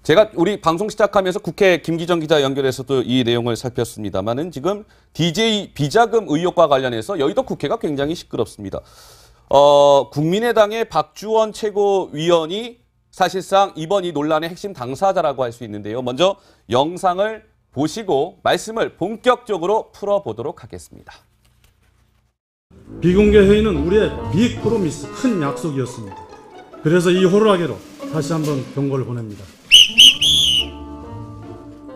제가 우리 방송 시작하면서 국회 김기정 기자 연결해서도 이 내용을 살폈습니다만은 지금 DJ 비자금 의혹과 관련해서 여의도 국회가 굉장히 시끄럽습니다. 국민의당의 박주원 최고위원이 사실상 이번 이 논란의 핵심 당사자라고 할 수 있는데요. 먼저 영상을 보시고 말씀을 본격적으로 풀어보도록 하겠습니다. 비공개 회의는 우리의 빅 프로미스, 큰 약속이었습니다. 그래서 이 호루라기로 다시 한번 경고를 보냅니다.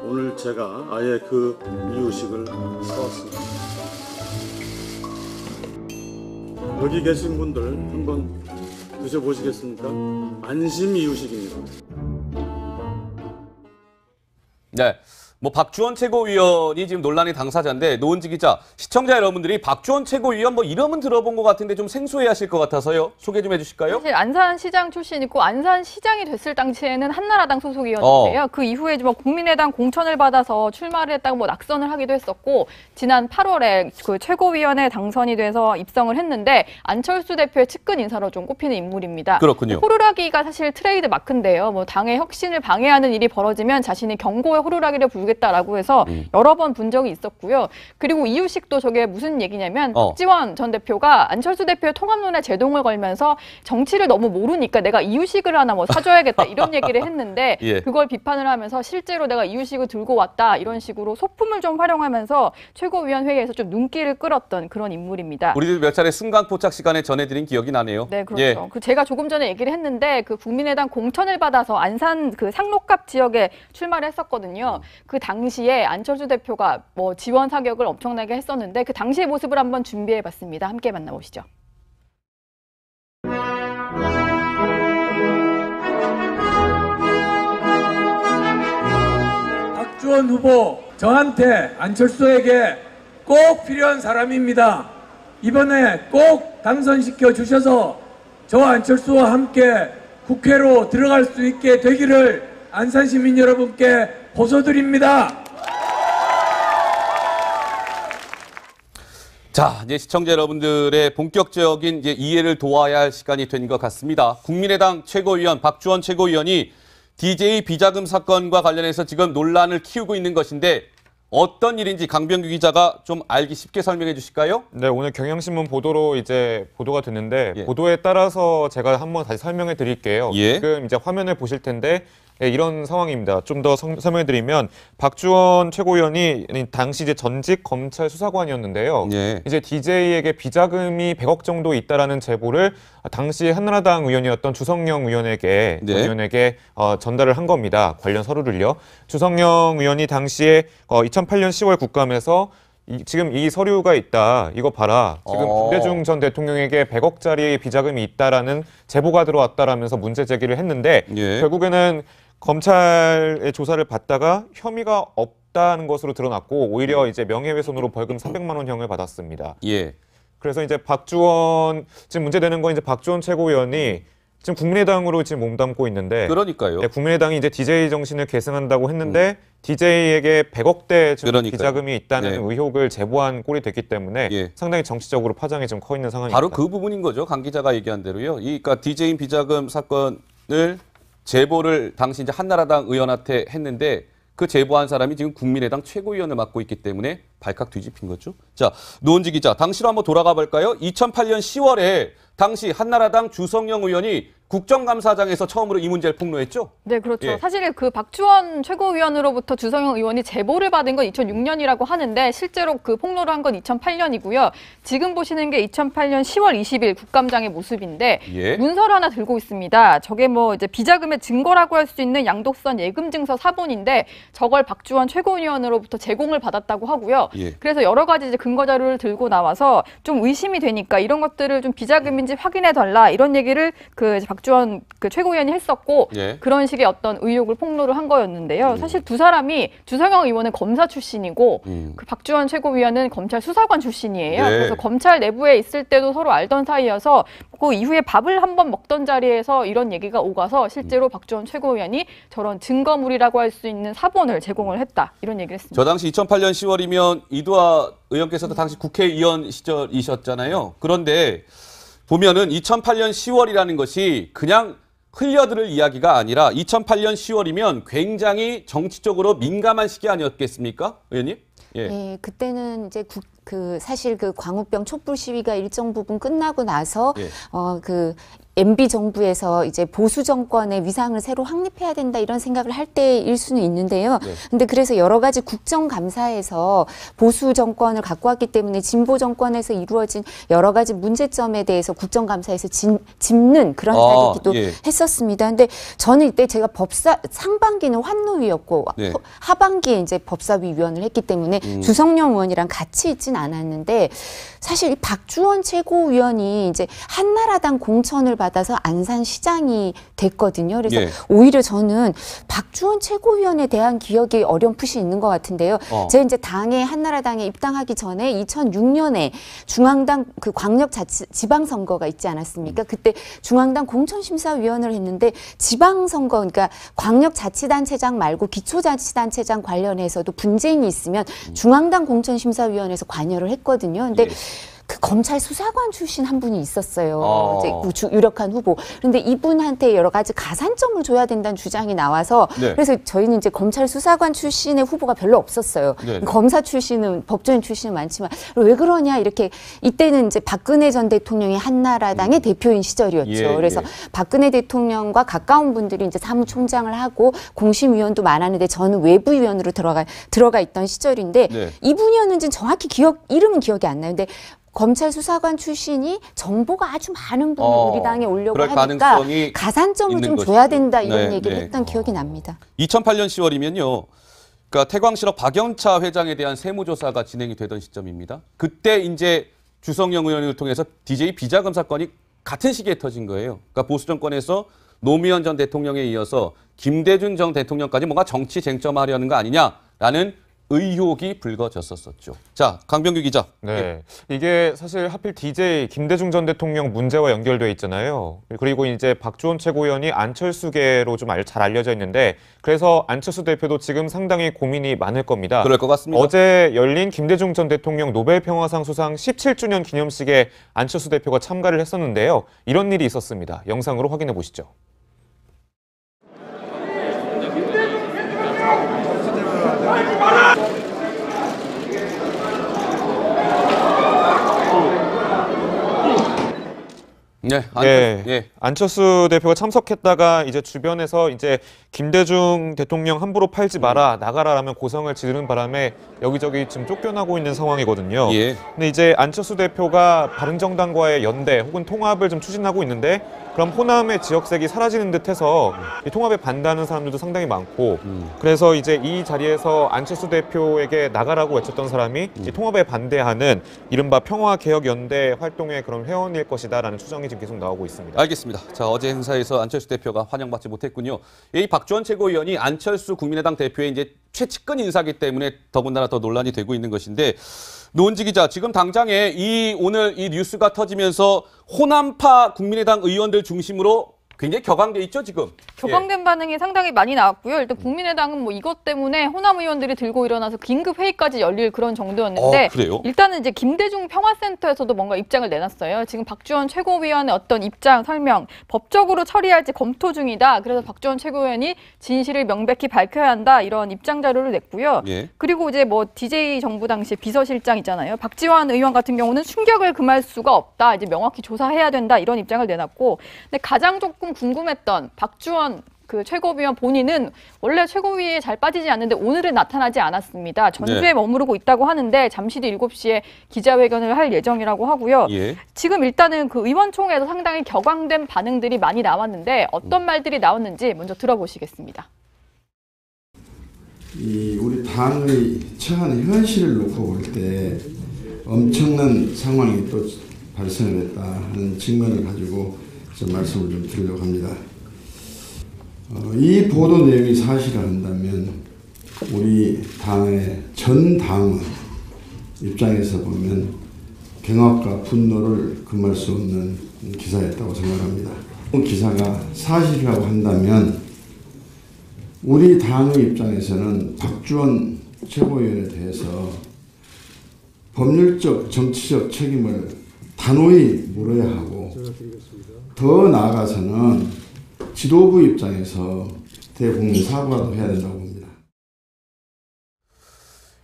오늘 제가 아예 그 이유식을 사왔습니다. 여기 계신 분들 한번 드셔보시겠습니까? 안심 이유식입니다. 네. 뭐 박주원 최고위원이 지금 논란의 당사자인데 노은지 기자, 시청자 여러분들이 박주원 최고위원 뭐 이름은 들어본 것 같은데 좀 생소해하실 것 같아서요. 소개 좀 해주실까요? 사실 안산시장 출신이고 안산시장이 됐을 당시에는 한나라당 소속이었는데요. 그 이후에 뭐 국민의당 공천을 받아서 출마를 했다고 뭐 낙선을 하기도 했었고 지난 8월에 그 최고위원회 당선이 돼서 입성을 했는데 안철수 대표의 측근 인사로 좀 꼽히는 인물입니다. 그렇군요. 호루라기가 사실 트레이드 마크인데요. 뭐 당의 혁신을 방해하는 일이 벌어지면 자신이 경고의 호루라기를 불겠다라고 해서 여러 번 본 적이 있었고요. 그리고 이유식도 저게 무슨 얘기냐면 박지원 전 대표가 안철수 대표의 통합론에 제동을 걸면서 정치를 너무 모르니까 내가 이유식을 하나 뭐 사줘야겠다 이런 얘기를 했는데 예. 그걸 비판을 하면서 실제로 내가 이유식을 들고 왔다 이런 식으로 소품을 좀 활용하면서 최고위원 회의에서 좀 눈길을 끌었던 그런 인물입니다. 우리들 몇 차례 순간 포착 시간에 전해드린 기억이 나네요. 네, 그렇죠. 예. 그 제가 조금 전에 얘기를 했는데 그 국민의당 공천을 받아서 안산 그 상록갑 지역에 출마를 했었거든요. 그 당시에 안철수 대표가 뭐 지원 사격을 엄청나게 했었는데 그 당시의 모습을 한번 준비해봤습니다. 함께 만나보시죠. 박주원 후보, 저한테 안철수에게 꼭 필요한 사람입니다. 이번에 꼭 당선시켜 주셔서 저 안철수와 함께 국회로 들어갈 수 있게 되기를 안산 시민 여러분께 호소드립니다. 자, 이제 시청자 여러분들의 본격적인 이제 이해를 도와야 할 시간이 된 것 같습니다. 국민의당 최고위원 박주원 최고위원이 DJ 비자금 사건과 관련해서 지금 논란을 키우고 있는 것인데 어떤 일인지 강병규 기자가 좀 알기 쉽게 설명해 주실까요? 네, 오늘 경향신문 보도로 이제 보도가 됐는데 예. 보도에 따라서 제가 한번 다시 설명해 드릴게요. 예. 지금 이제 화면을 보실 텐데 예, 이런 상황입니다. 좀 더 설명해 드리면 박주원 최고위원이 당시 이제 전직 검찰 수사관이었는데요. 예. 이제 DJ에게 비자금이 100억 정도 있다라는 제보를 당시 한나라당 의원이었던 주성영 의원에게 네. 의원에게 전달을 한 겁니다. 관련 서류를요. 주성영 의원이 당시에 2008년 10월 국감에서 지금 이 서류가 있다. 이거 봐라. 지금 김대중 전 대통령에게 100억짜리 비자금이 있다라는 제보가 들어왔다라면서 문제 제기를 했는데 예. 결국에는 검찰의 조사를 받다가 혐의가 없다는 것으로 드러났고 오히려 이제 명예훼손으로 벌금 300만 원형을 받았습니다. 예. 그래서 이제 박주원 지금 문제되는 건 이제 박주원 최고위원이 지금 국민의당으로 지금 몸담고 있는데 그러니까요. 네, 국민의당이 이제 DJ 정신을 계승한다고 했는데 DJ에게 100억대 비자금이 있다는 네. 의혹을 제보한 꼴이 됐기 때문에 예. 상당히 정치적으로 파장이 좀 커 있는 상황입니다. 바로 그 부분인 거죠. 강 기자가 얘기한 대로요. 그러니까 DJ 비자금 사건을 제보를 당시 이제 한나라당 의원한테 했는데 그 제보한 사람이 지금 국민의당 최고위원을 맡고 있기 때문에 발칵 뒤집힌 거죠. 자, 노은지 기자, 당시로 한번 돌아가 볼까요? 2008년 10월에 당시 한나라당 주성영 의원이 국정감사장에서 처음으로 이 문제를 폭로했죠? 네, 그렇죠. 예. 사실 그 박주원 최고위원으로부터 주성영 의원이 제보를 받은 건 2006년이라고 하는데 실제로 그 폭로를 한 건 2008년이고요. 지금 보시는 게 2008년 10월 20일 국감장의 모습인데 예. 문서를 하나 들고 있습니다. 저게 뭐 이제 비자금의 증거라고 할 수 있는 양도선 예금증서 사본인데 저걸 박주원 최고위원으로부터 제공을 받았다고 하고요. 예. 그래서 여러 가지 이제 근거 자료를 들고 나와서 좀 의심이 되니까 이런 것들을 좀 비자금인지 확인해 달라 이런 얘기를 그 박주원 그 최고위원이 했었고 예. 그런 식의 어떤 의혹을 폭로를 한 거였는데요. 사실 두 사람이 주성영 의원은 검사 출신이고 그 박주원 최고위원은 검찰 수사관 출신이에요. 네. 그래서 검찰 내부에 있을 때도 서로 알던 사이여서 그 이후에 밥을 한번 먹던 자리에서 이런 얘기가 오가서 실제로 박주원 최고위원이 저런 증거물이라고 할 수 있는 사본을 제공을 했다. 이런 얘기를 했습니다. 저 당시 2008년 10월이면 이두화 의원께서도 당시 국회의원 시절이셨잖아요. 그런데 보면은 2008년 10월이라는 것이 그냥 흘려들을 이야기가 아니라 2008년 10월이면 굉장히 정치적으로 민감한 시기 아니었겠습니까, 의원님? 예. 네, 그때는 이제 사실 그 광우병 촛불 시위가 일정 부분 끝나고 나서 예. MB 정부에서 이제 보수 정권의 위상을 새로 확립해야 된다 이런 생각을 할 때일 수는 있는데요. 네. 근데 그래서 여러 가지 국정감사에서 보수 정권을 갖고 왔기 때문에 진보 정권에서 이루어진 여러 가지 문제점에 대해서 국정감사에서 짚는 그런 자리기도 예. 했었습니다. 근데 저는 이때 제가 상반기는 환노위였고 네. 하반기에 이제 법사위 위원을 했기 때문에 주성영 의원이랑 같이 있진 않았는데 사실 이 박주원 최고위원이 이제 한나라당 공천을 받아서 안산시장이 됐거든요. 그래서 예. 오히려 저는 박주원 최고위원에 대한 기억이 어렴풋이 있는 것 같은데요. 제가 이제 한나라당에 입당하기 전에 2006년에 중앙당 그 지방선거가 있지 않았습니까? 그때 중앙당 공천심사위원을 했는데 지방선거, 그러니까 광역자치단체장 말고 기초자치단체장 관련해서도 분쟁이 있으면 중앙당 공천심사위원회에서 관여를 했거든요. 근데 그 검찰 수사관 출신 한 분이 있었어요. 이제 유력한 후보. 그런데 이분한테 여러 가지 가산점을 줘야 된다는 주장이 나와서 네. 그래서 저희는 이제 검찰 수사관 출신의 후보가 별로 없었어요. 네. 검사 출신은 법조인 출신은 많지만 왜 그러냐 이렇게 이때는 이제 박근혜 전 대통령이 한나라당의 대표인 시절이었죠. 예, 그래서 예. 박근혜 대통령과 가까운 분들이 이제 사무총장을 하고 공심위원도 많았는데 저는 외부위원으로 들어가 있던 시절인데 네. 이분이었는지는 정확히 이름은 기억이 안 나요. 근데 검찰 수사관 출신이 정보가 아주 많은 분이 우리 당에 오려고 그럴 하니까 가능성이 가산점을 있는 좀 것이죠. 줘야 된다 이런 네, 얘기를 네. 했던 기억이 납니다. 2008년 10월이면요. 그러니까 태광실업 박영차 회장에 대한 세무조사가 진행이 되던 시점입니다. 그때 이제 주성영 의원을 통해서 DJ 비자금 사건이 같은 시기에 터진 거예요. 그러니까 보수 정권에서 노무현 전 대통령에 이어서 김대중 전 대통령까지 뭔가 정치 쟁점하려는 거 아니냐라는 의혹이 불거졌었죠. 자, 강병규 기자. 네, 이게 사실 하필 DJ 김대중 전 대통령 문제와 연결돼 있잖아요. 그리고 이제 박주원 최고위원이 안철수계로 좀 잘 알려져 있는데 그래서 안철수 대표도 지금 상당히 고민이 많을 겁니다. 그럴 것 같습니다. 어제 열린 김대중 전 대통령 노벨평화상 수상 17주년 기념식에 안철수 대표가 참가를 했었는데요. 이런 일이 있었습니다. 영상으로 확인해 보시죠. 네, 안철수 대표가 참석했다가 이제 주변에서 이제 김대중 대통령 함부로 팔지 마라, 나가라라면 고성을 지르는 바람에 여기저기 지금 쫓겨나고 있는 상황이거든요. 예. 근데 이제 안철수 대표가 바른정당과의 연대 혹은 통합을 좀 추진하고 있는데 그럼 호남의 지역색이 사라지는 듯해서 이 통합에 반대하는 사람들도 상당히 많고 그래서 이제 이 자리에서 안철수 대표에게 나가라고 외쳤던 사람이 이 통합에 반대하는 이른바 평화개혁연대 활동의 그런 회원일 것이다라는 추정이 지금 계속 나오고 있습니다. 알겠습니다. 자, 어제 행사에서 안철수 대표가 환영받지 못했군요. 이 박주원 최고위원이 안철수 국민의당 대표의 이제 최측근 인사기 때문에 더군다나 더 논란이 되고 있는 것인데 노은지 기자, 지금 당장에 오늘 이 뉴스가 터지면서 호남파 국민의당 의원들 중심으로 굉장히 격앙돼 있죠, 지금. 격앙된 반응이 상당히 많이 나왔고요. 일단 국민의당은 뭐 이것 때문에 호남 의원들이 들고 일어나서 긴급 회의까지 열릴 그런 정도였는데 그래요? 일단은 이제 김대중 평화센터에서도 뭔가 입장을 내놨어요. 지금 박주원 최고위원의 어떤 입장 설명, 법적으로 처리할지 검토 중이다. 그래서 박주원 최고위원이 진실을 명백히 밝혀야 한다. 이런 입장 자료를 냈고요. 예. 그리고 이제 뭐 DJ 정부 당시 비서실장 있잖아요. 박지원 의원 같은 경우는 충격을 금할 수가 없다. 이제 명확히 조사해야 된다. 이런 입장을 내놨고, 근데 가장 조금 궁금했던 박주원 그 최고위원 본인은 원래 최고위에 잘 빠지지 않는데 오늘은 나타나지 않았습니다. 전주에 네. 머무르고 있다고 하는데 잠시 뒤 7시에 기자회견을 할 예정이라고 하고요. 예. 지금 일단은 그 의원총회에서 상당히 격앙된 반응들이 많이 나왔는데 어떤 말들이 나왔는지 먼저 들어보시겠습니다. 우리 당의 처한 현실을 놓고 볼 때 엄청난 상황이 또 발생을 했다 하는 측면을 가지고 말씀을 좀 드리려고 합니다. 이 보도 내용이 사실이란다면 우리 당의 전 당원 입장에서 보면 경악과 분노를 금할 수 없는 기사였다고 생각합니다. 기사가 사실이라고 한다면 우리 당의 입장에서는 박주원 최고위원에 대해서 법률적 정치적 책임을 단호히 물어야 하고 더 나아가서는 지도부 입장에서 대국민 사과도 해야 된다고 봅니다.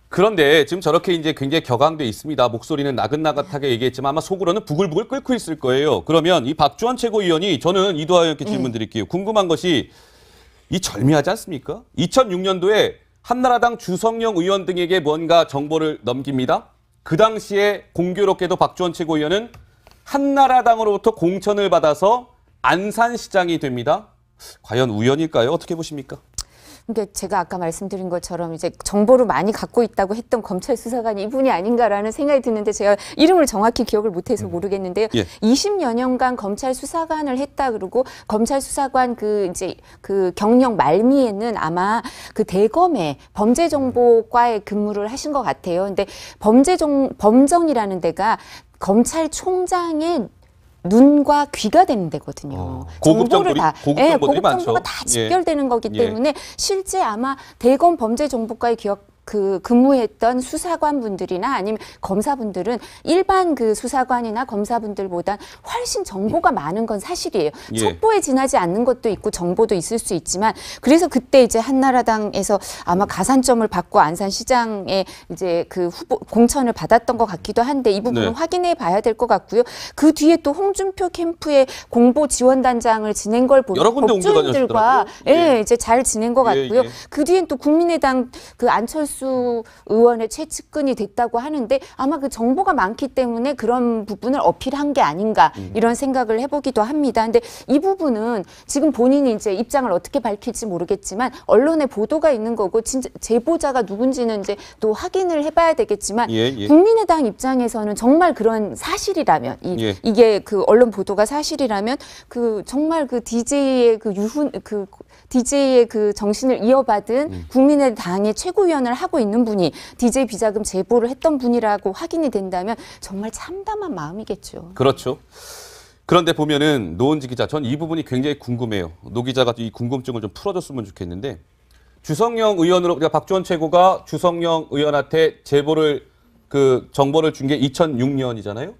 그런데 지금 저렇게 이제 굉장히 격앙돼 있습니다. 목소리는 나긋나긋하게 얘기했지만 아마 속으로는 부글부글 끓고 있을 거예요. 그러면 이 박주원 최고위원이 저는 이도하 의원께 질문 드릴게요. 궁금한 것이 이 절묘하지 않습니까? 2006년도에 한나라당 주성영 의원 등에게 뭔가 정보를 넘깁니다. 그 당시에 공교롭게도 박주원 최고위원은 한나라당으로부터 공천을 받아서 안산시장이 됩니다. 과연 우연일까요? 어떻게 보십니까? 그러니까 제가 아까 말씀드린 것처럼 이제 정보를 많이 갖고 있다고 했던 검찰 수사관이 이분이 아닌가라는 생각이 드는데 제가 이름을 정확히 기억을 못해서 모르겠는데요. 예. 20여 년간 검찰 수사관을 했다 그러고 검찰 수사관 그 경력 말미에는 아마 그 대검의 범죄정보과에 근무를 하신 것 같아요. 근데 범정이라는 데가 검찰총장의 눈과 귀가 되는 데거든요. 고급 정보를 다, 고급 예, 정보들이 고급 많죠. 정보가 다 집결되는 거기 예. 때문에 실제 아마 대검 범죄정보과에 근무했던 수사관분들이나 아니면 검사분들은 일반 그 수사관이나 검사분들보다 훨씬 정보가 많은 건 사실이에요. 예. 첩보에 지나지 않는 것도 있고 정보도 있을 수 있지만 그래서 그때 이제 한나라당에서 아마 가산점을 받고 안산시장에 이제 그 후보 공천을 받았던 것 같기도 한데 이 부분은 네. 확인해 봐야 될 것 같고요. 그 뒤에 또 홍준표 캠프의 공보 지원단장을 지낸 걸 보면 여러 군데 법조인들과 옮겨다녔더라고요. 예, 이제 잘 지낸 것 예, 같고요. 예. 그 뒤엔 또 국민의당 그 안철수 의원의 최측근이 됐다고 하는데 아마 그 정보가 많기 때문에 그런 부분을 어필한 게 아닌가 이런 생각을 해보기도 합니다. 근데 이 부분은 지금 본인이 이제 입장을 어떻게 밝힐지 모르겠지만 언론에 보도가 있는 거고 진짜 제보자가 누군지는 이제 또 확인을 해봐야 되겠지만 예, 예. 국민의당 입장에서는 정말 그런 사실이라면 예. 이게 그 언론 보도가 사실이라면 그 정말 그 DJ의 DJ의 그 정신을 이어받은 국민의당의 최고위원을 하고 있는 분이 DJ 비자금 제보를 했던 분이라고 확인이 된다면 정말 참담한 마음이겠죠. 그렇죠. 그런데 보면은 노은지 기자, 전 이 부분이 굉장히 궁금해요. 노 기자가 이 궁금증을 좀 풀어줬으면 좋겠는데 주성영 의원으로 그러니까 박주원 최고가 주성영 의원한테 정보를 준 게 2006년이잖아요.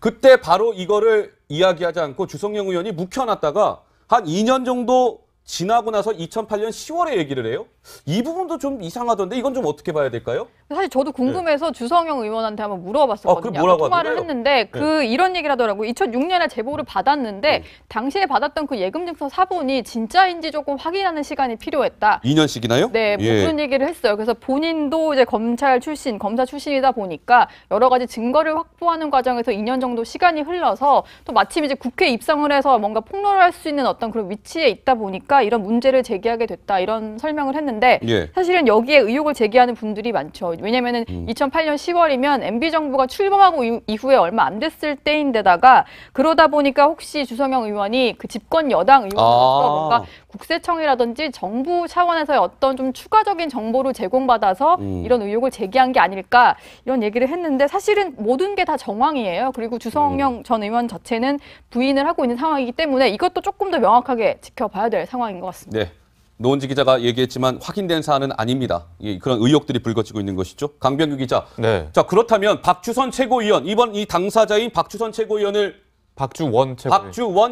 그때 바로 이거를 이야기하지 않고 주성영 의원이 묵혀놨다가 한 2년 정도 지나고 나서 2008년 10월에 얘기를 해요. 이 부분도 좀 이상하던데 이건 좀 어떻게 봐야 될까요? 사실 저도 궁금해서 주성영 의원한테 한번 물어봤었거든요. 그럼 뭐라고 통화를 하던가요? 했는데 이런 얘기를 하더라고요. 2006년에 제보를 받았는데 당시에 받았던 그 예금증서 사본이 진짜인지 조금 확인하는 시간이 필요했다. 2년씩이나요? 네, 뭐 그런 얘기를 했어요. 그래서 본인도 이제 검사 출신이다 보니까 여러 가지 증거를 확보하는 과정에서 2년 정도 시간이 흘러서 또 마침 이제 국회에 입성을 해서 뭔가 폭로를 할 수 있는 어떤 그런 위치에 있다 보니까 이런 문제를 제기하게 됐다. 이런 설명을 했는데 예. 사실은 여기에 의혹을 제기하는 분들이 많죠. 왜냐면은 2008년 10월이면 MB정부가 출범하고 이후에 얼마 안 됐을 때인데다가 그러다 보니까 혹시 주성영 의원이 그 집권 여당 의원으로서 뭔가 국세청이라든지 정부 차원에서의 어떤 좀 추가적인 정보를 제공받아서 이런 의혹을 제기한 게 아닐까 이런 얘기를 했는데 사실은 모든 게 다 정황이에요. 그리고 주성영 전 의원 자체는 부인을 하고 있는 상황이기 때문에 이것도 조금 더 명확하게 지켜봐야 될 상황인 것 같습니다. 네. 노은지 기자가 얘기했지만 확인된 사안은 아닙니다. 그런 의혹들이 불거지고 있는 것이죠. 강병규 기자. 네. 자, 그렇다면 박주선 최고위원, 이번 이 당사자인 박주선 최고위원을 박주원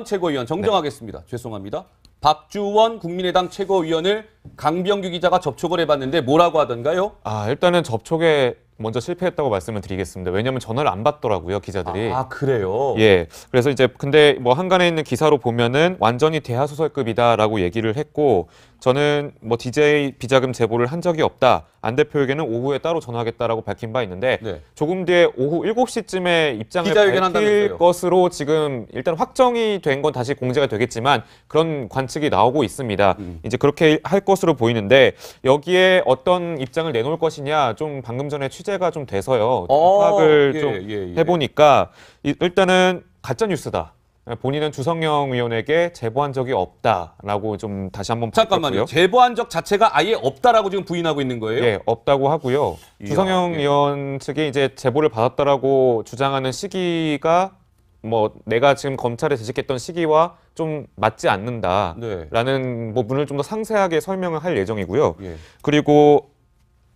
최고위원 정정하겠습니다. 죄송합니다. 박주원 국민의당 최고위원을 강병규 기자가 접촉을 해봤는데 뭐라고 하던가요? 일단은 접촉에 먼저 실패했다고 말씀을 드리겠습니다. 왜냐하면 전화를 안 받더라고요, 기자들이. 그래요? 예. 그래서 이제 근데 뭐 한간에 있는 기사로 보면은 완전히 대하소설급이다라고 얘기를 했고 저는 뭐 DJ 비자금 제보를 한 적이 없다. 안 대표에게는 오후에 따로 전화하겠다라고 밝힌 바 있는데 네. 조금 뒤에 오후 7시쯤에 입장을 기자회견 밝힐 한다면서요? 것으로 지금 일단 확정이 된 건 다시 공개가 되겠지만 그런 관측이 나오고 있습니다. 이제 그렇게 할 것으로 보이는데 여기에 어떤 입장을 내놓을 것이냐 좀 방금 전에 취재가 좀 돼서요. 파악을 좀 해보니까 일단은 가짜 뉴스다. 본인은 주성영 의원에게 제보한 적이 없다라고 좀 다시 한번 잠깐만요. 제보한 적 자체가 아예 없다라고 지금 부인하고 있는 거예요? 예, 없다고 하고요. 이야, 주성영 의원 측이 이제 제보를 받았다라고 주장하는 시기가 뭐 내가 지금 검찰에 재직했던 시기와 좀 맞지 않는다라는 부분을 좀 더 상세하게 설명을 할 예정이고요. 예. 그리고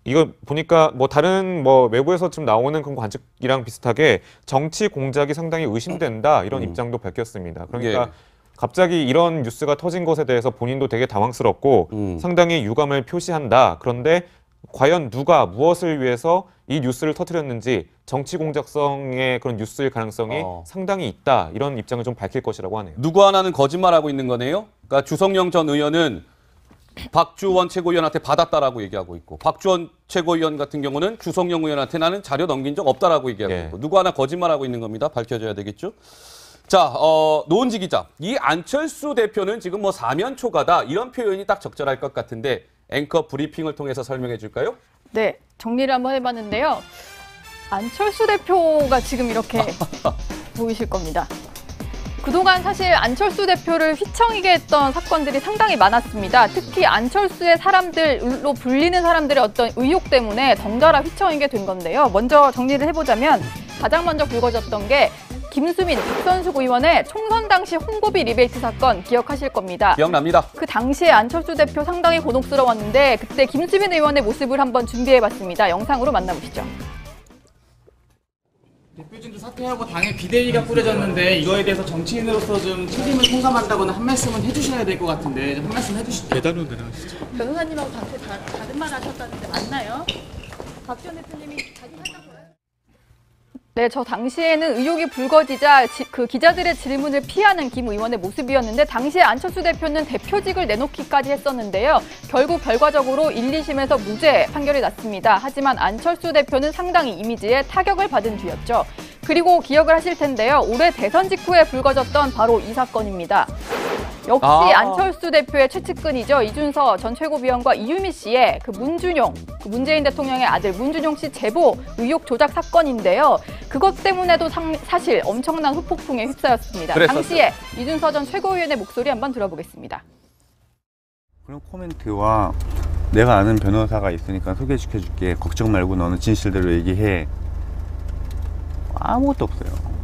이거 보니까 뭐 다른 뭐 외부에서 지금 나오는 그런 관측이랑 비슷하게 정치 공작이 상당히 의심된다 이런 입장도 밝혔습니다. 그러니까 갑자기 이런 뉴스가 터진 것에 대해서 본인도 되게 당황스럽고 상당히 유감을 표시한다. 그런데 과연 누가 무엇을 위해서 이 뉴스를 터뜨렸는지 정치 공작성의 그런 뉴스일 가능성이 상당히 있다. 이런 입장을 좀 밝힐 것이라고 하네요. 누구 하나는 거짓말하고 있는 거네요. 그러니까 주성영 전 의원은 박주원 최고위원한테 받았다라고 얘기하고 있고 박주원 최고위원 같은 경우는 주성영 의원한테 나는 자료 넘긴 적 없다라고 얘기하고 있고 누구 하나 거짓말하고 있는 겁니다. 밝혀져야 되겠죠. 자, 노은지 기자. 이 안철수 대표는 지금 뭐 사면초가다 이런 표현이 딱 적절할 것 같은데 앵커 브리핑을 통해서 설명해 줄까요? 네, 정리를 한번 해봤는데요. 안철수 대표가 지금 이렇게 보이실 겁니다. 그동안 사실 안철수 대표를 휘청이게 했던 사건들이 상당히 많았습니다. 특히 안철수의 사람들로 불리는 사람들의 어떤 의혹 때문에 덩달아 휘청이게 된 건데요. 먼저 정리를 해보자면 가장 먼저 불거졌던 게 김수민, 박선숙 의원의 총선 당시 홍보비 리베이트 사건 기억하실 겁니다. 기억납니다. 그 당시에 안철수 대표 상당히 곤혹스러웠는데 그때 김수민 의원의 모습을 한번 준비해봤습니다. 영상으로 만나보시죠. 대표진도 사퇴하고 당에 비대위가 꾸려졌는데 이거에 대해서 정치인으로서 좀 책임을 통감한다거나 한 말씀은 해주셔야 될 것 같은데 한 말씀 해주시죠. 계단으로 내려가시죠. 변호사님하고 당시 다른 말 하셨다는데 맞나요? 박지원 대표님이 자기 하셨고요. 네, 저 당시에는 의혹이 불거지자 그 기자들의 질문을 피하는 김 의원의 모습이었는데 당시에 안철수 대표는 대표직을 내놓기까지 했었는데요. 결국 결과적으로 1, 2심에서 무죄 판결이 났습니다. 하지만 안철수 대표는 상당히 이미지에 타격을 받은 뒤였죠. 그리고 기억을 하실 텐데요. 올해 대선 직후에 불거졌던 바로 이 사건입니다. 역시 안철수 대표의 최측근이죠. 이준서 전 최고위원과 이유미 씨의 그 문준용, 문재인 대통령의 아들 문준용 씨 제보 의혹 조작 사건인데요. 그것 때문에도 사실 엄청난 후폭풍에 휩싸였습니다. 그랬었죠. 당시에 이준서 전 최고위원의 목소리 한번 들어보겠습니다. 그런 코멘트와 내가 아는 변호사가 있으니까 소개시켜줄게. 걱정 말고 너는 진실대로 얘기해. 아무것도 없어요.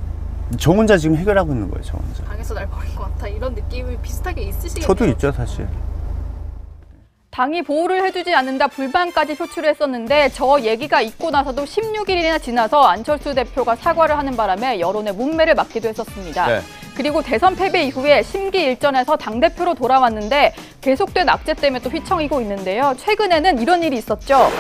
저 혼자 지금 해결하고 있는 거예요. 저 혼자. 당에서 날 버린 것 같아. 이런 느낌이 비슷하게 있으시겠네요. 저도 있죠 사실. 당이 보호를 해주지 않는다 불만까지 표출했었는데 저 얘기가 있고 나서도 16일이나 지나서 안철수 대표가 사과를 하는 바람에 여론의 문매를 맞기도 했었습니다. 네. 그리고 대선 패배 이후에 심기일전에서 당대표로 돌아왔는데 계속된 악재 때문에 또 휘청이고 있는데요. 최근에는 이런 일이 있었죠.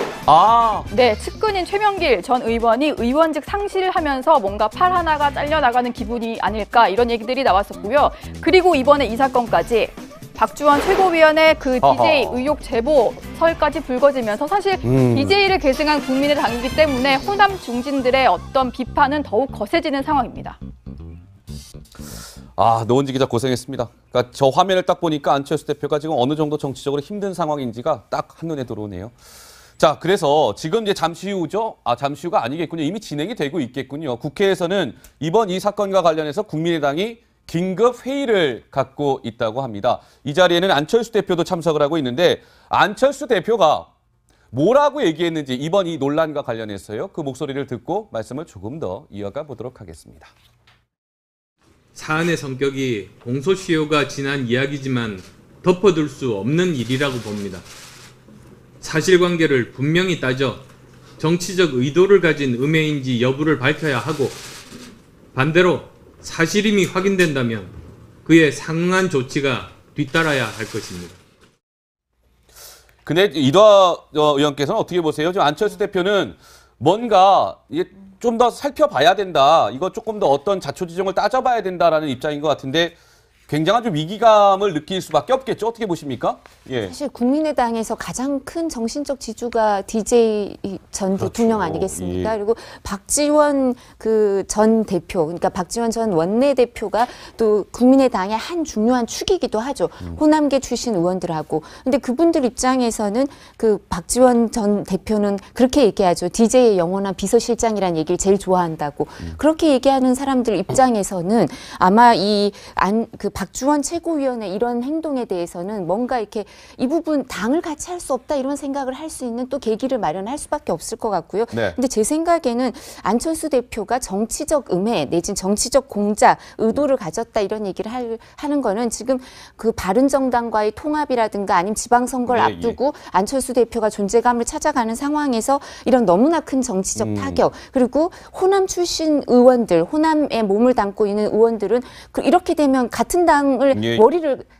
네, 측근인 최명길 전 의원이 의원직 상실을 하면서 뭔가 팔 하나가 잘려나가는 기분이 아닐까 이런 얘기들이 나왔었고요. 그리고 이번에 이 사건까지 박주원 최고위원의 그 DJ 의혹 제보설까지 불거지면서 사실 DJ를 계승한 국민의당이기 때문에 호남 중진들의 어떤 비판은 더욱 거세지는 상황입니다. 노은지 기자 고생했습니다. 그러니까 저 화면을 딱 보니까 안철수 대표가 지금 어느 정도 정치적으로 힘든 상황인지가 딱 한눈에 들어오네요. 자, 그래서 지금 이제 잠시 후죠? 잠시 후가 아니겠군요. 이미 진행이 되고 있겠군요. 국회에서는 이번 이 사건과 관련해서 국민의당이 긴급 회의를 갖고 있다고 합니다. 이 자리에는 안철수 대표도 참석을 하고 있는데 안철수 대표가 뭐라고 얘기했는지 이번 이 논란과 관련해서요. 그 목소리를 듣고 말씀을 조금 더 이어가 보도록 하겠습니다. 사안의 성격이 공소시효가 지난 이야기지만 덮어둘 수 없는 일이라고 봅니다. 사실관계를 분명히 따져 정치적 의도를 가진 음해인지 여부를 밝혀야 하고 반대로 사실임이 확인된다면 그에 상응한 조치가 뒤따라야 할 것입니다. 근데 이도하 의원께서는 어떻게 보세요? 지금 안철수 대표는 뭔가 좀 더 살펴봐야 된다. 이거 조금 더 어떤 자초지종을 따져봐야 된다라는 입장인 것 같은데 굉장한 좀 위기감을 느낄 수밖에 없겠죠. 어떻게 보십니까? 예. 사실 국민의당에서 가장 큰 정신적 지주가 DJ 전 대통령 아니겠습니까? 예. 그리고 박지원 그 전 대표, 그러니까 박지원 전 원내대표가 또 국민의당의 한 중요한 축이기도 하죠. 호남계 출신 의원들하고. 근데 그분들 입장에서는 그 박지원 전 대표는 그렇게 얘기하죠. DJ의 영원한 비서실장이라는 얘기를 제일 좋아한다고. 그렇게 얘기하는 사람들 입장에서는 아마 그 박주원 최고위원의 이런 행동에 대해서는 뭔가 이렇게 이 부분 당을 같이 할 수 없다 이런 생각을 할 수 있는 또 계기를 마련할 수밖에 없을 것 같고요. 네. 근데 제 생각에는 안철수 대표가 정치적 음해 내진 정치적 공작 의도를 가졌다 이런 얘기를 하는 거는 지금 그 바른정당과의 통합이라든가 아니면 지방선거를 앞두고 안철수 대표가 존재감을 찾아가는 상황에서 이런 너무나 큰 정치적 타격 그리고 호남 출신 의원들 호남에 몸을 담고 있는 의원들은 이렇게 되면 같은 국민의당을 예.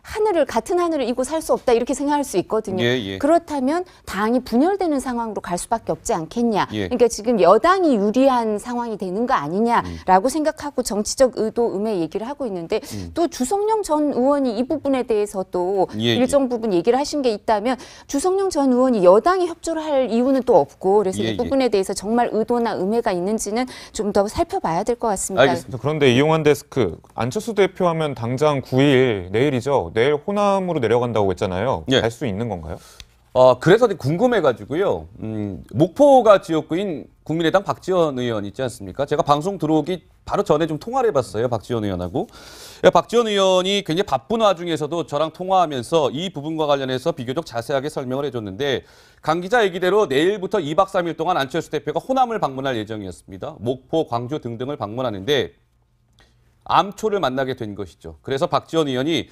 하늘을 같은 하늘을 이고 살 수 없다 이렇게 생각할 수 있거든요. 예. 그렇다면 당이 분열되는 상황으로 갈 수밖에 없지 않겠냐. 예. 그러니까 지금 여당이 유리한 상황이 되는 거 아니냐라고 생각하고 정치적 의도 음해 얘기를 하고 있는데 또 주성영 전 의원이 이 부분에 대해서 또 일정 부분 얘기를 하신 게 있다면 주성영 전 의원이 여당이 협조를 할 이유는 또 없고 그래서 이 부분에 대해서 정말 의도나 음해가 있는지는 좀 더 살펴봐야 될 것 같습니다. 알겠습니다. 그런데 이용환 데스크, 안철수 대표 하면 당장 9일, 내일이죠. 내일 호남으로 내려간다고 했잖아요. 예. 갈 수 있는 건가요? 그래서 궁금해가지고요. 목포가 지역구인 국민의당 박지원 의원 있지 않습니까? 제가 방송 들어오기 바로 전에 좀 통화를 해봤어요. 박지원 의원하고. 박지원 의원이 굉장히 바쁜 와중에서도 저랑 통화하면서 이 부분과 관련해서 비교적 자세하게 설명을 해줬는데 강 기자 얘기대로 내일부터 2박 3일 동안 안철수 대표가 호남을 방문할 예정이었습니다. 목포, 광주 등등을 방문하는데 암초를 만나게 된 것이죠. 그래서 박지원 의원이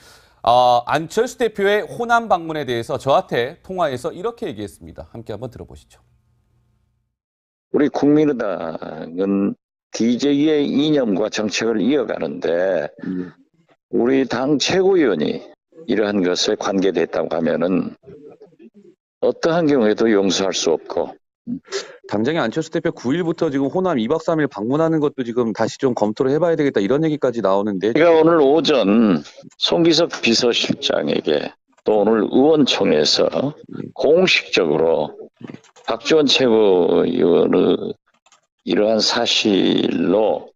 안철수 대표의 호남 방문에 대해서 저한테 통화해서 이렇게 얘기했습니다. 함께 한번 들어보시죠. 우리 국민의당은 DJ의 이념과 정책을 이어가는데 우리 당 최고위원이 이러한 것에 관계됐다고 하면은 어떠한 경우에도 용서할 수 없고 당장에 안철수 대표 9일부터 지금 호남 2박 3일 방문하는 것도 지금 다시 좀 검토를 해봐야 되겠다 이런 얘기까지 나오는데 제가 오늘 오전 송기석 비서실장에게 또 오늘 의원총회에서 공식적으로 박지원 최고위원의 이러한 사실로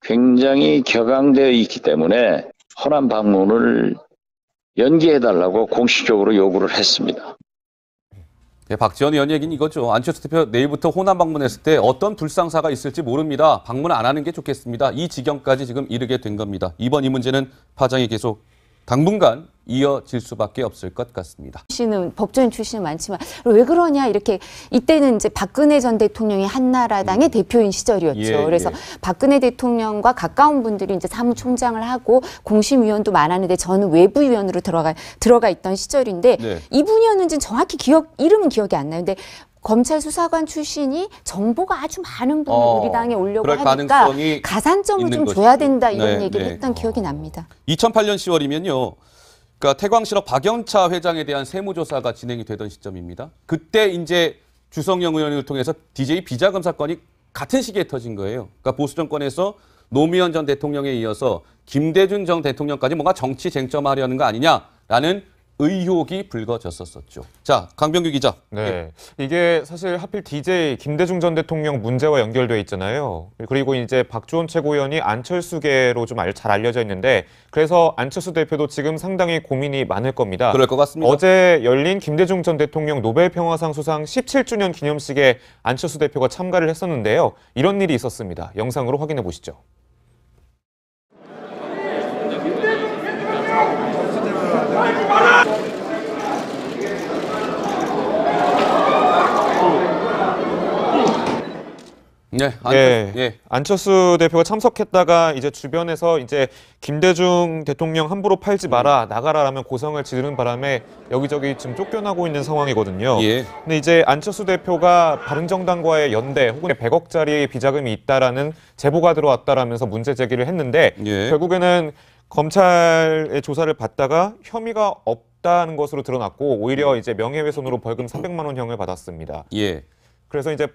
굉장히 격앙되어 있기 때문에 호남 방문을 연기해달라고 공식적으로 요구를 했습니다. 네, 박지원 의원 얘기는 이거죠. 안철수 대표 내일부터 호남 방문했을 때 어떤 불상사가 있을지 모릅니다. 방문 안 하는 게 좋겠습니다. 이 지경까지 지금 이르게 된 겁니다. 이번 이 문제는 파장이 계속 당분간 이어질 수밖에 없을 것 같습니다. 법조인 출신은 많지만 왜 그러냐 이렇게 이때는 이제 박근혜 전 대통령이 한나라당의 대표인 시절이었죠. 그래서 박근혜 대통령과 가까운 분들이 이제 사무총장을 하고 공심위원도 많았는데 저는 외부위원으로 들어가 있던 시절인데 이분이었는지는 정확히 이름은 기억이 안 나요. 근데 검찰 수사관 출신이 정보가 아주 많은 분이 우리 당에 오려고 하니까 가산점을 좀 줘야 된다 이런 얘기를 했던 기억이 납니다. 2008년 10월이면요. 그러니까 태광실업 박영차 회장에 대한 세무조사가 진행이 되던 시점입니다. 그때 이제 주성영 의원을 통해서 DJ 비자금 사건이 같은 시기에 터진 거예요. 그러니까 보수 정권에서 노무현 전 대통령에 이어서 김대중 전 대통령까지 뭔가 정치 쟁점하려는 거 아니냐라는 의혹이 불거졌었죠. 자, 강병규 기자. 네, 이게 사실 하필 DJ 김대중 전 대통령 문제와 연결돼 있잖아요. 그리고 이제 박지원 최고위원이 안철수계로 좀 잘 알려져 있는데 그래서 안철수 대표도 지금 상당히 고민이 많을 겁니다. 그럴 것 같습니다. 어제 열린 김대중 전 대통령 노벨평화상 수상 17주년 기념식에 안철수 대표가 참가를 했었는데요. 이런 일이 있었습니다. 영상으로 확인해 보시죠. 안철수 대표가 참석했다가 이제 주변에서 이제 김대중 대통령 함부로 팔지 마라, 나가라라면 고성을 지르는 바람에 여기저기 지금 쫓겨나고 있는 상황이거든요. 근데 이제 안철수 대표가 바른정당과의 연대 혹은 100억짜리 비자금이 있다라는 제보가 들어왔다라면서 문제 제기를 했는데 결국에는 검찰의 조사를 받다가 혐의가 없다는 것으로 드러났고 오히려 이제 명예훼손으로 벌금 300만 원형을 받았습니다. 그래서 이제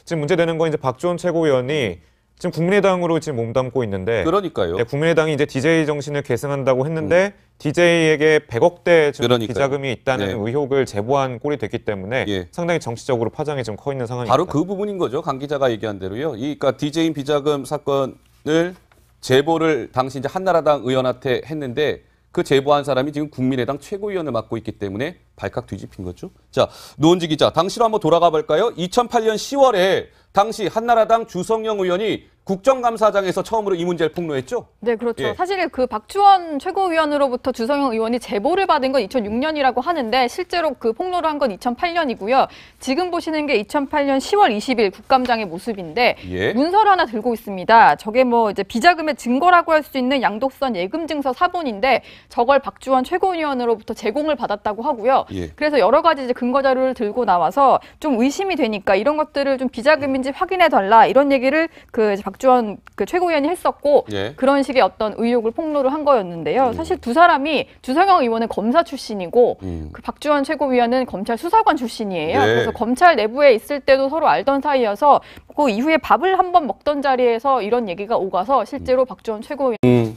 지금 문제되는 건 이제 박지원 최고위원이 지금 국민의당으로 지금 몸담고 있는데 그러니까요. 국민의당이 이제 DJ 정신을 계승한다고 했는데 DJ에게 100억대 비자금이 있다는 의혹을 제보한 꼴이 됐기 때문에 상당히 정치적으로 파장이 좀 커 있는 상황입니다. 바로 그 부분인 거죠. 강 기자가 얘기한 대로요. 그러니까 DJ 비자금 사건을 제보를 당시 이제 한나라당 의원한테 했는데 그 제보한 사람이 지금 국민의당 최고위원을 맡고 있기 때문에 발칵 뒤집힌 거죠. 자, 노은지 기자, 당시로 한번 돌아가 볼까요? 2008년 10월에 당시 한나라당 주성영 의원이 국정감사장에서 처음으로 이 문제를 폭로했죠? 네, 그렇죠. 사실 그 박지원 최고위원으로부터 주성영 의원이 제보를 받은 건 2006년이라고 하는데 실제로 그 폭로를 한 건 2008년이고요. 지금 보시는 게 2008년 10월 20일 국감장의 모습인데 문서를 하나 들고 있습니다. 저게 뭐 이제 비자금의 증거라고 할 수 있는 양도선 예금증서 사본인데 저걸 박지원 최고위원으로부터 제공을 받았다고 하고요. 그래서 여러 가지 이제 근거 자료를 들고 나와서 좀 의심이 되니까 이런 것들을 좀 비자금인지 확인해 달라 이런 얘기를 그 박주원 그 최고위원이 했었고 예. 그런 식의 어떤 의혹을 폭로를 한 거였는데요. 사실 두 사람이 주성영 의원은 검사 출신이고 그 박주원 최고위원은 검찰 수사관 출신이에요. 네. 그래서 검찰 내부에 있을 때도 서로 알던 사이여서 그 이후에 밥을 한번 먹던 자리에서 이런 얘기가 오가서 실제로 박주원 최고위원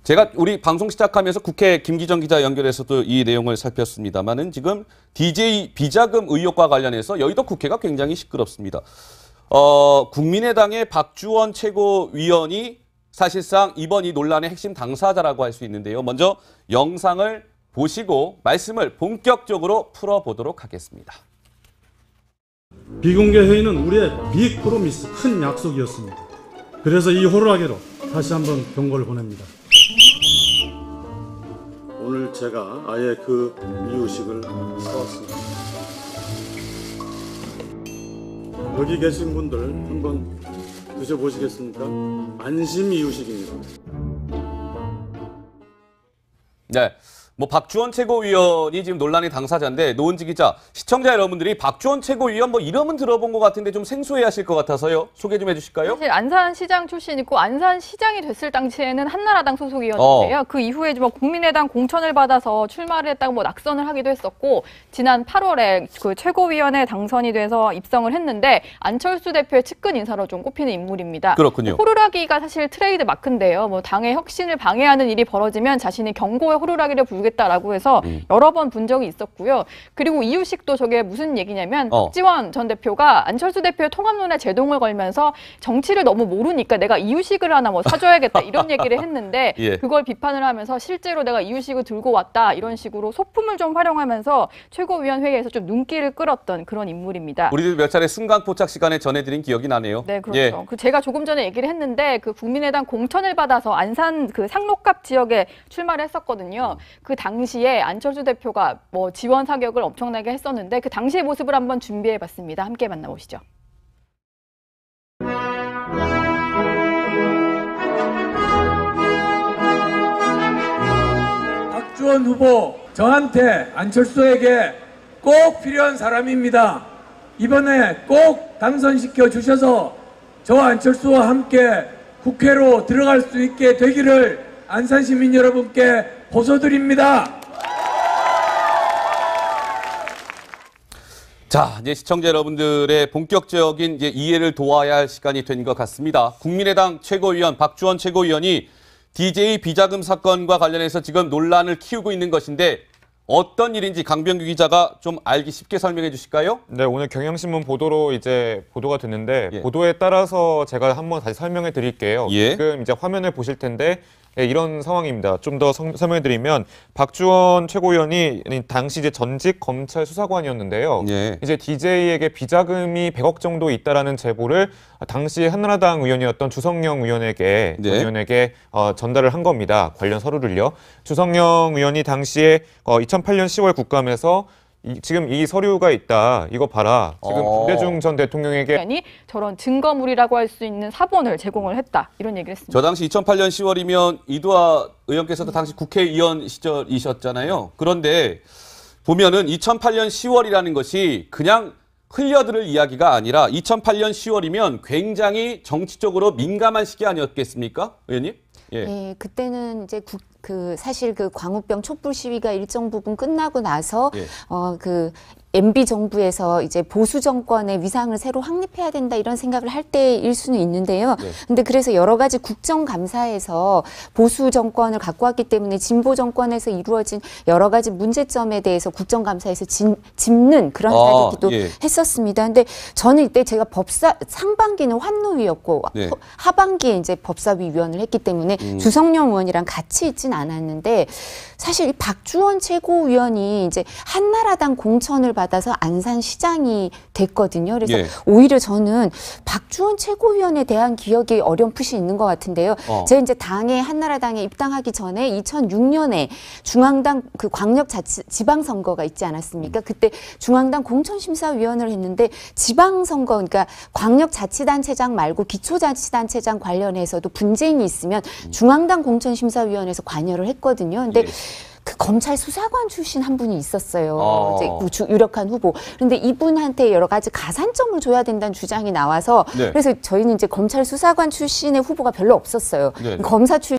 제가 우리 방송 시작하면서 국회 김기정 기자 연결해서도 이 내용을 살폈습니다만은 지금 DJ 비자금 의혹과 관련해서 여의도 국회가 굉장히 시끄럽습니다. 국민의당의 박주원 최고위원이 사실상 이번 이 논란의 핵심 당사자라고 할 수 있는데요. 먼저 영상을 보시고 말씀을 본격적으로 풀어보도록 하겠습니다. 비공개 회의는 우리의 빅 프로미스, 큰 약속이었습니다. 그래서 이 호루라기로 다시 한번 경고를 보냅니다. 오늘 제가 아예 그 이유식을 사왔습니다. 여기 계신 분들 한번 드셔보시겠습니까? 안심 이유식입니다. 네. 뭐 박주원 최고위원이 지금 논란의 당사자인데 노은지 기자, 시청자 여러분들이 박주원 최고위원 뭐 이름은 들어본 것 같은데 좀 생소해하실 것 같아서요. 소개 좀 해주실까요? 사실 안산시장 출신이고 안산시장이 됐을 당시에는 한나라당 소속이었는데요. 그 이후에 뭐 국민의당 공천을 받아서 출마를 했다고 뭐 낙선을 하기도 했었고 지난 8월에 그 최고위원에 당선이 돼서 입성을 했는데 안철수 대표의 측근 인사로 좀 꼽히는 인물입니다. 그렇군요. 호루라기가 사실 트레이드 마크인데요. 뭐 당의 혁신을 방해하는 일이 벌어지면 자신이 경고의 호루라기를 부르겠다라고 해서 여러 번 본 적이 있었고요. 그리고 이유식도 저게 무슨 얘기냐면 박지원 전 대표가 안철수 대표의 통합론에 제동을 걸면서 정치를 너무 모르니까 내가 이유식을 하나 뭐 사줘야겠다 이런 얘기를 했는데 예. 그걸 비판을 하면서 실제로 내가 이유식을 들고 왔다 이런 식으로 소품을 좀 활용하면서 최고위원 회의에서 좀 눈길을 끌었던 그런 인물입니다. 우리들 몇 차례 순간 포착 시간에 전해드린 기억이 나네요. 네, 그렇죠. 예. 그 제가 조금 전에 얘기를 했는데 그 국민의당 공천을 받아서 안산 그 상록갑 지역에 출마를 했었거든요. 그 당시에 안철수 대표가 뭐 지원 사격을 엄청나게 했었는데 그 당시의 모습을 한번 준비해봤습니다. 함께 만나보시죠. 박주원 후보, 저한테 안철수에게 꼭 필요한 사람입니다. 이번에 꼭 당선시켜 주셔서 저와 안철수와 함께 국회로 들어갈 수 있게 되기를 안산 시민 여러분께 호소드립니다. 자, 이제 시청자 여러분들의 본격적인 이제 이해를 도와야 할 시간이 된 것 같습니다. 국민의당 최고위원 박주원 최고위원이 DJ 비자금 사건과 관련해서 지금 논란을 키우고 있는 것인데 어떤 일인지 강병규 기자가 좀 알기 쉽게 설명해 주실까요? 네, 오늘 경향신문 보도로 이제 보도가 됐는데 예. 보도에 따라서 제가 한번 다시 설명해 드릴게요. 예. 지금 이제 화면을 보실 텐데 예, 이런 상황입니다. 좀 더 설명해 드리면 박주원 최고위원이 당시 이제 전직 검찰 수사관이었는데요. 예. 이제 DJ에게 비자금이 100억 정도 있다라는 제보를 당시 한나라당 의원이었던 주성영 의원에게 네. 전달을 한 겁니다. 관련 서류를요. 주성영 의원이 당시에 2008년 10월 국감에서 지금 이 서류가 있다. 이거 봐라. 지금 김대중 전 대통령에게 저런 증거물이라고 할 수 있는 사본을 제공을 했다. 이런 얘기를 했습니다. 저 당시 2008년 10월이면 이두화 의원께서도 당시 국회의원 시절이셨잖아요. 그런데 보면은 2008년 10월이라는 것이 그냥 흘려들을 이야기가 아니라 2008년 10월이면 굉장히 정치적으로 민감한 시기 아니었겠습니까, 의원님? 예. 네, 그때는 이제 사실 그 광우병 촛불 시위가 일정 부분 끝나고 나서 예. 그 MB 정부에서 이제 보수 정권의 위상을 새로 확립해야 된다 이런 생각을 할 때일 수는 있는데요. 네. 근데 그래서 여러 가지 국정감사에서 보수 정권을 갖고 왔기 때문에 진보 정권에서 이루어진 여러 가지 문제점에 대해서 국정감사에서 짚는 그런 자리기도 예. 했었습니다. 근데 저는 이때 제가 상반기는 환노위였고 네. 하반기에 이제 법사위 위원을 했기 때문에 주성영 의원이랑 같이 있진 않았는데 사실 이 박주원 최고위원이 이제 한나라당 공천을 받아서 안산시장이 됐거든요. 그래서 예. 오히려 저는 박주원 최고위원에 대한 기억이 어렴풋이 있는 것 같은데요. 제가 이제 한나라당에 입당하기 전에 2006년에 중앙당 그 지방선거가 있지 않았습니까? 그때 중앙당 공천심사위원을 했는데 지방선거, 그러니까 광역자치단체장 말고 기초자치단체장 관련해서도 분쟁이 있으면 중앙당 공천심사위원회에서 관여를 했거든요. 근데 예. 그 검찰 수사관 출신 한 분이 있었어요. 이제 유력한 후보. 그런데 이분한테 여러 가지 가산점을 줘야 된다는 주장이 나와서 네. 그래서 저희는 이제 검찰 수사관 출신의 후보가 별로 없었어요. 네. 검사 출